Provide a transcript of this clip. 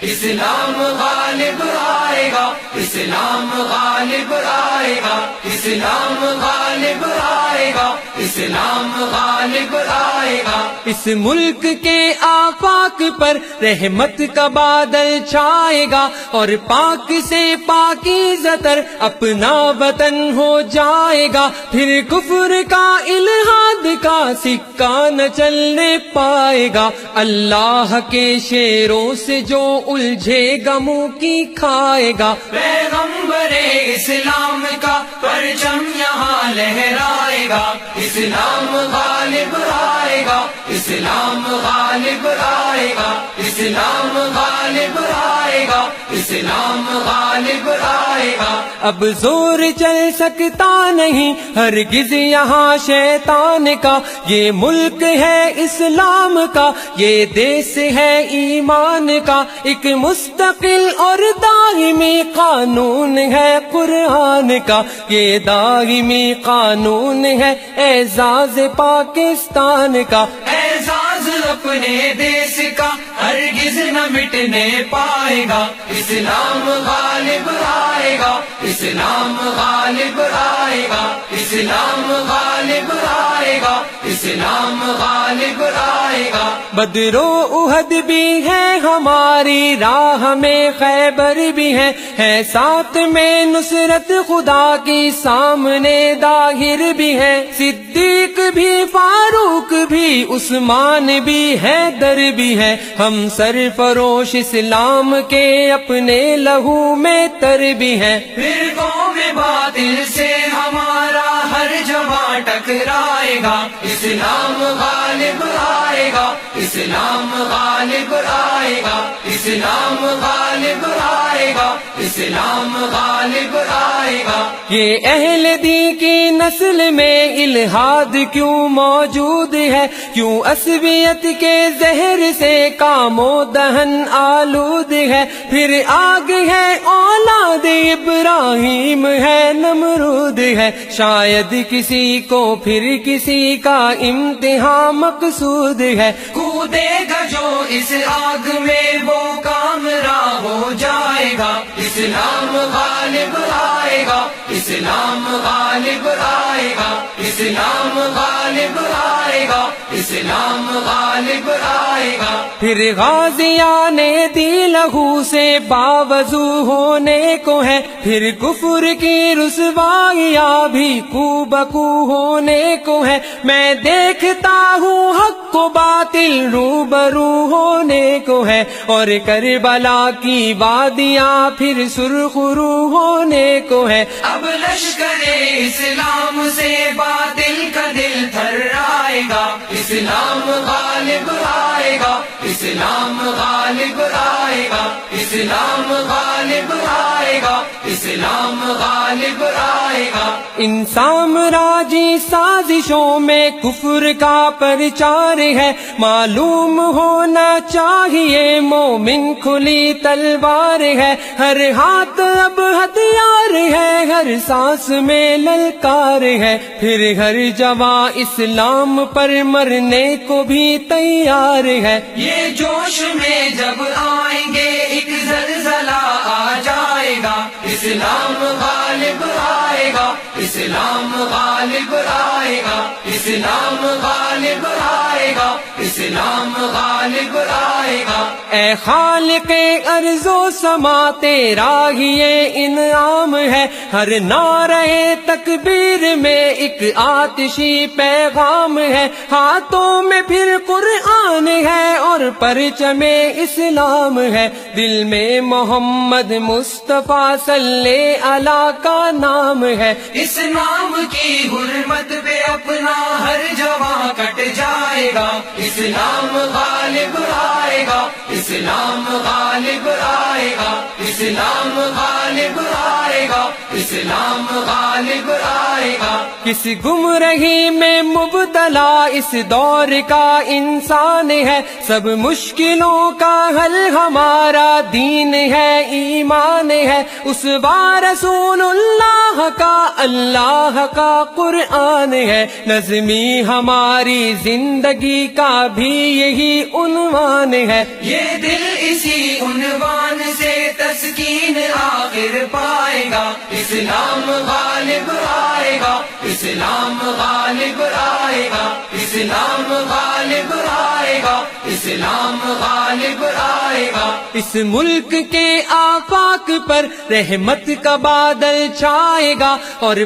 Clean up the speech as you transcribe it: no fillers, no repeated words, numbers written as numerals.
اسلام غالب آئے گا، اسلام غالب آئے گا، اسلام غالب آئے گا، اسلام غالب آئے گا۔ اس ملک کے آفاق پر رحمت کا بادل چھائے گا، اور پاک سے پاکیزہ تر اپنا وطن ہو جائے گا۔ پھر کفر کا الحاد کا سکہ نہ چلنے پائے گا، اللہ کے شیروں سے جو الجھے گا منہ کی کھائے گا۔ پیغمبر اسلام کا پرچم یہاں لہرائے گا، اسلام غالب آئے گا، اسلام غالب آئے گا، اسلام غالب آئے گا، اسلام غالب آئے گا۔ اب زور چل سکتا نہیں ہرگز یہاں شیطان کا، یہ ملک ہے اسلام کا، یہ دیس ہے ایمان کا، ایک مستقل اور دائمی قانون ہے قرآن کا، یہ دائمی قانون ہے اعزاز پاکستان کا۔ اعزاز اپنے دیس کا ہرگز نہ مٹنے پائے گا، اسلام غالب آئے گا، اسلام غالب آئے گا، اسلام غالب آئے گا، اسلام غالب آئے گا۔ بدر و احد بھی ہے ہماری راہ میں، خیبر بھی ہے ساتھ میں نصرت خدا کی، سامنے ظاہر بھی ہے، صدیق بھی، فاروق بھی، عثمان بھی ہے، در بھی ہے، ہم سرفروش اسلام کے اپنے لہو میں تر بھی ہیں۔ فرقوں میں باطل سے ہمارا ہر جوان ٹکرائے گا، اسلام غالب آئے گا، اسلام غالب آئے گا، اسلام غالب آئے گا، اسلام غالب آئے گا۔ یہ اہل دین کی نسل میں الحاد کیوں موجود ہے، کیوں عصبیت کے زہر سے کام و دہن آلود ہے، پھر آگ ہے اولاد ابراہیم ہے نمرود ہے، شاید کسی کو پھر کسی کا امتحان مقصود ہے۔ کودے گا جو اس آگ میں وہ کامراں ہو جائے گا، اسلام غالب آئے گا، اسلام غالب آئے گا، اسلام غالب آئے گا، اسلام غالب آئے گا۔ پھر غازیان دی لہو سے باوضو ہونے کو ہے، پھر کفر کی رسوائیاں بھی کو بکو ہونے کو ہے، میں دیکھتا ہوں حق و باطل روبرو ہونے کو ہے، اور کربلا کی وادیاں پھر سرخ رو ہونے کو ہے۔ اب لشکر اسلام سے باطل کا دل تھرائے گا، اسلام غالب آئے گا، اسلام غالب آئے گا، اسلام غالب آئے گا، اسلام غالب آئے گا۔ انسان راجی سازشوں میں کفر کا پرچار ہے، معلوم ہونا چاہیے مومن کھلی تلوار ہے، ہر ہاتھ اب ہتھیار ہے، ہر سانس میں للکار ہے، پھر ہر جواں اسلام پر مرنے کو بھی تیار ہے۔ یہ جوش میں جب آئیں گے ایک زلزلہ آ جائے گا، اسلام غالب آئے گا، اسلام غالب آئے گا، اسلام غالب آئے گا، اسلام غالب آئے گا۔ اے خالق ارض و سما تیرا ہی یہ انعام ہے، ہر نعرہ تکبیر میں ایک آتشی پیغام ہے، ہاتھوں میں پھر قرآن ہے اور پرچم اسلام ہے، دل میں محمد مصطفیٰ صلی اللہ کا نام ہے۔ اس نام کی حرمت پہ اپنا ہر جواں کٹ جائے گا، اسلام غالب آئے گا، اسلام غالب آئے گا، اسلام غالب آئے گا، اسلام غالب آئے گا۔ کس گمراہی میں مبتلا اس دور کا انسان ہے، سب مشکلوں کا حل ہمارا دین ہے، ایمان ہے، اس بار رسول اللہ کا، اللہ کا قرآن ہے، نظمی ہماری زندگی کا بھی یہی عنوان ہے۔ یہ دل اسی عنوان سے تسکین آخر پائے گا، اسلام غالب آئے گا، اسلام غالب آئے گا، اسلام غالب آئے گا، اسلام غالب آئے گا۔ اس ملک کے آفاق پر رحمت کا بادل چھائے گا اور